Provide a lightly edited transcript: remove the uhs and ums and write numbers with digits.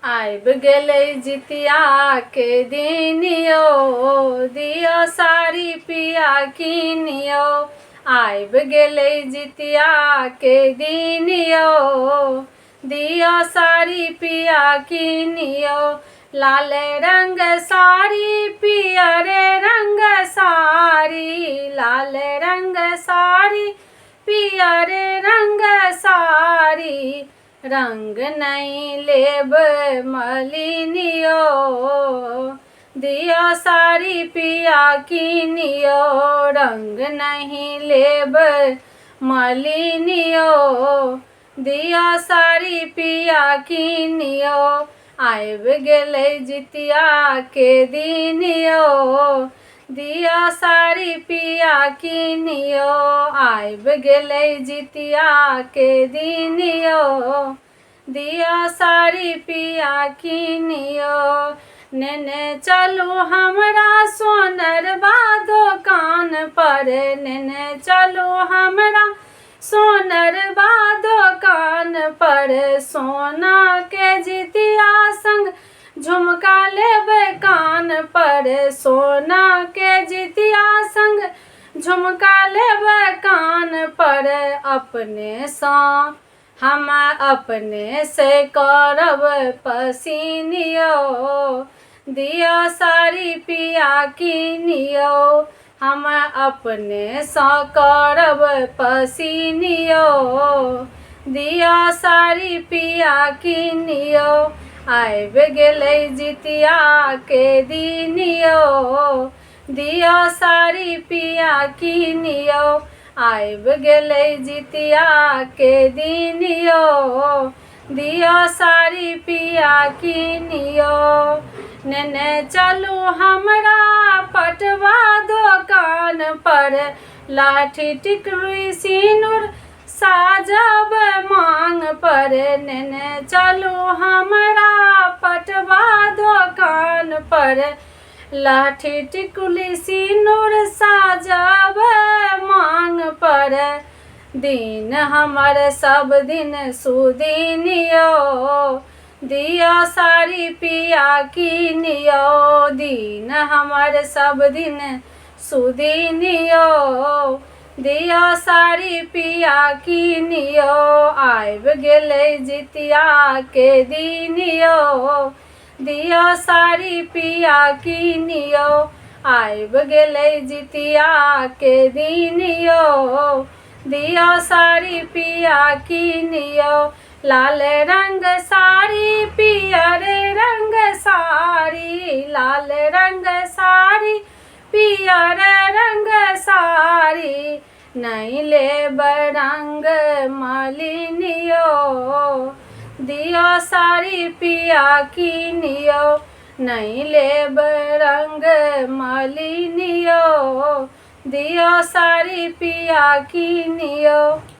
आइब गेलै जितिया के दिनियो, दियो साड़ी पिया किनियो। आइब गेलै जितिया के दिनियो, दियो साड़ी पिया किनियो। लाल रंग साड़ी पियर रंग साड़ी, लाल रंग साड़ी पियर रंग साड़ी। रंग नहीं लेब मलिनियो, दियो साड़ी पिया किनियो। रंग नहीं लेब मलिनियो, दियो साड़ी पिया किनियो। आइब गेलै जितिया के दिनियो, दियो साड़ी पिया किनियो। आइब गेलै जितिया के दिनियो, दियो साड़ी पिया किनियो। नेने चलू हमरा सोनरबा दोकान पर, नेने चलू हमरा सोनरबा दोकान पर। सोना के जितिया संग झुमका लेबै कान पर, सोना के जितिया संग झुमका लेबै कान पर। अपने सा हम अपने से करब पसिनियो, दियो साड़ी पिया किनियो। हम अपने सा करब पसिनियो, दियो साड़ी पिया किनियो। आइब गेलै जितिया के दिनियो, दियो साड़ी पिया किनियो। आइब गेलै जितिया के दिनियो, दियो साड़ी पिया किनियो। नेने चलू हमरा पटवा दोकान पर, लाठी टिकुली सिनुर साजब मांग पर। नेने चलू हमरा पटवा दोकान पर, लाठी टिकुली सिनुर साजब मांग पर। दिन हमर सब दिन सुदिनियो, दियो साड़ी पिया किनियो। दिन हमर सब दिन सुदिनियो, दियो साड़ी पिया किनियो। आइब गेलै जितिया के दिनियो, दियो साड़ी पिया किनियो। आइब गेलै जितिया के दिनियो, दियो साड़ी पिया किनियो। लाल रंग साड़ी पियर रंग साड़ी, लाल रंग साड़ी पियर रंग साड़ी। नहीं लेब रंग मलिनियो, दियो साड़ी पिया किनियो। नहीं लेब रंग मलिनियो, दियो साड़ी पिया किनियो।